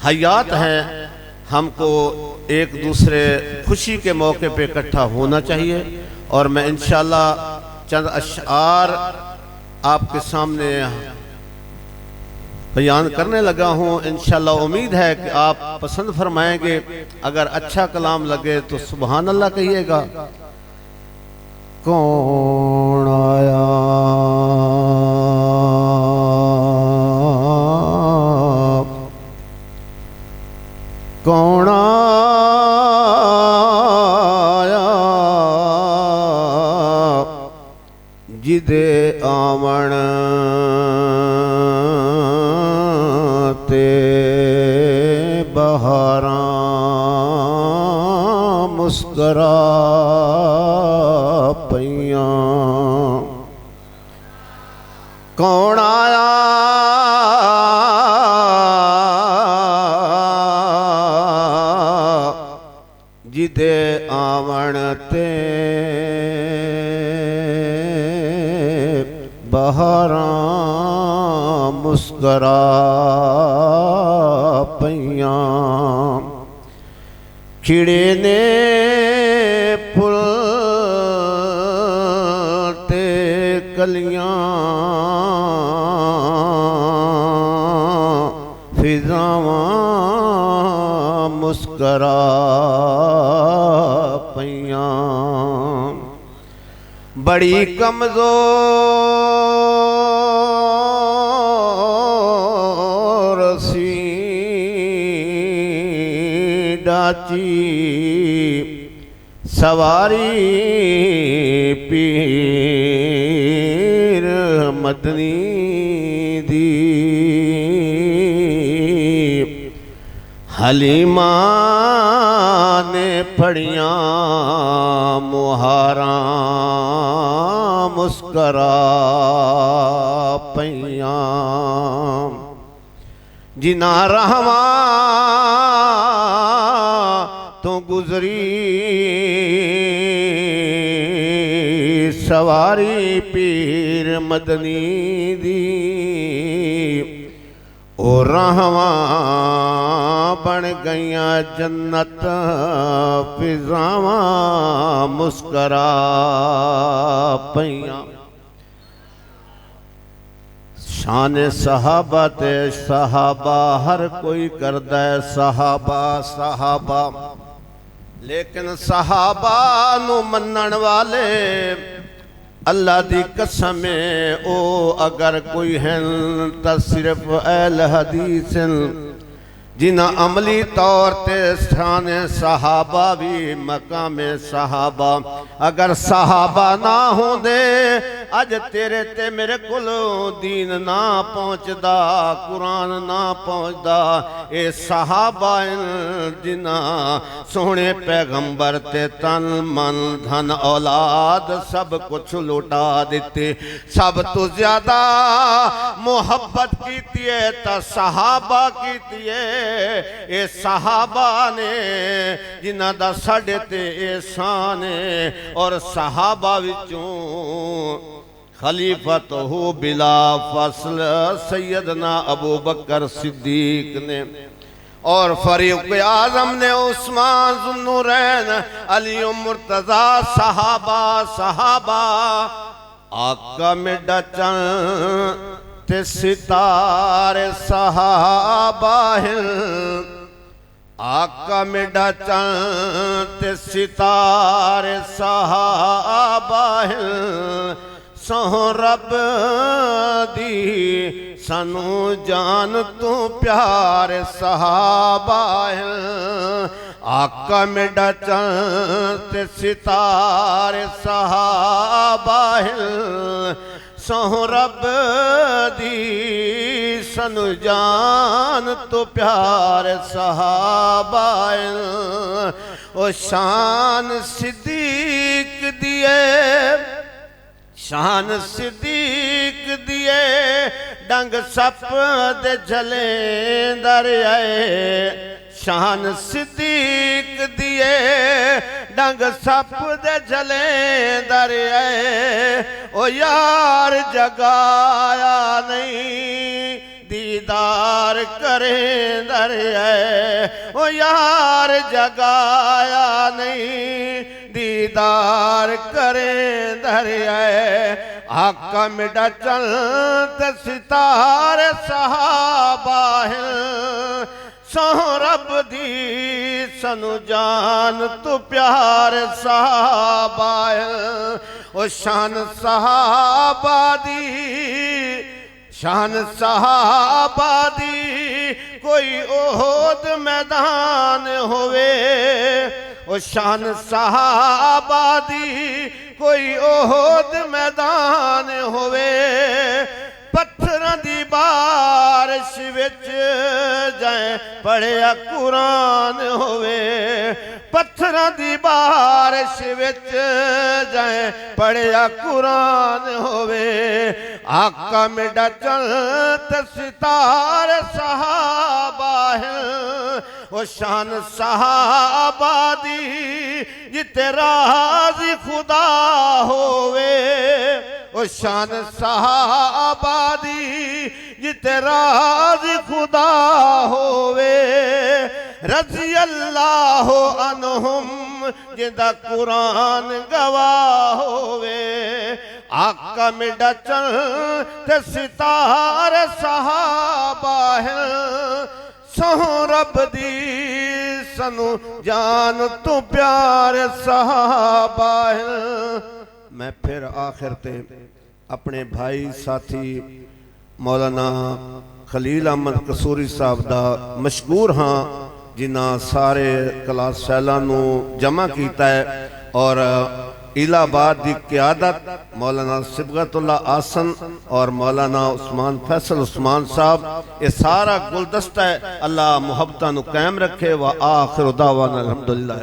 हयात हैं, हमको एक दूसरे खुशी के मौके पे इकट्ठा होना चाहिए। और मैं इंशाअल्लाह चंद अशआर आपके सामने बयान करने लगा हूँ। इंशाअल्लाह उम्मीद है कि आप पसंद फरमाएंगे। अगर अच्छा कलाम लगे तो सुभान अल्लाह कहिएगा। कौन आया कौन आया जिदे आवन ते बहारा मुस्करा पईयां। कौन आया जिदे आवन ते बहारा मुस्करा पईयां। खिड़े ने फुल ते कलियां फिजावां मुस्करा पईयां। बड़ी कमजोर सी डाची सवारी पीर मदनी दी। हलीमा ने फड़ियां मुहारा मुस्करा पईयां। जिना रहवा तो गुजरी सवारी पीर मदनी दी। ओ रहवा बन गईया जन्नत फिजावा मुस्करा पईयां। शान सहाबा ते सहाबा हर कोई करदा है सहाबा सहाबा, लेकिन सहाबा नू मनण वाले अल्लाह दी कसम ओ अगर कोई है तो सिर्फ अहल हदीस जिन्हें अमली तौर ते शाने सहाबा भी मकामे सहाबा। अगर सहाबा ना होंदे अज तेरे ते मेरे कोलो दीन ना पहुँचदा, कुरान ना पहुँचदा। ए सहाबा जिन्ना सोहने पैगंबर ते तन मन धन औलाद सब कुछ लुटा दिते। सब तो ज्यादा मोहब्बत कीती है तो सहाबा कीती है। ए सहाबा ने जिन्हां दा साडे ते एहसान है। और सहाबा विचों खलीफत हो बिला फसल सैयदना अबू बकर सिद्दीक ने, और फरीक आजम ने उस्मान ज़ुन्नुरैन अली मुर्तज़ा सहाबा सहाबा। आका में डचन ते सितारे सहाबा हिल, आका में डचन ते सितारे सहाबा हिल। सोह रब दी सानू जान तू प्यार सहाबा हिल। आका में डचन ते सितारे सहाबा हिल। सोह रब दी सानू जान तो प्यार सहाबा हिल। ओ शान सिद्दीक दिए शान सिद्दीक दिए डंग सप दे झले दरियाए। शान सिद्दीक दिए डंग सप दे झले दरियाए। ओ यार जगाया नहीं दीदार करें दरिया ओ यार जगाया नहीं दीदार करें दरिया आका मिडा चलत सितारे सहाबा सोह रब दी सनु जान तू प्यार सहाबा ओ शान सहाबा दी शान सहाबा दी कोई ओहद मैदान होवे ओ शान सहाबा दी कोई ओहद मैदान होवे पत्थरां दी बारिश विच जाए पढ़िया कुरान होवे पत्थरां दी बारिश विच जाए पढ़िया कुरान होवे आका मेरा चलत सितारे सहाबा ओ शान सहाबा दी जिते राज़ी खुदा होवे ओ शान सहाबा दी जिते राज़ी खुदा होवे रज़ी अल्लाह अन्हुम जिंदा कुरान गवाह होवे आका मेरा चलते सितारे सहाबा सोह रब दी सनु जान तू प्यार सहाबा मैं फिर आखिर ते अपने भाई साथी मौलाना खलील अहमद कसूरी साहब दा मशकूर हाँ जिन्हां सारे क्लास सैलां नूं जमा कीता है और इलाहाबाद की क़यादत मौलाना सिबगतुल्ला आसन और मौलाना उस्मान फैसल उस्मान साहब ये सारा गुलदस्ता है। अल्लाह मुहब्बतां नूं कायम रखे व आखिर दावाना अल्हम्दुलिल्लाह।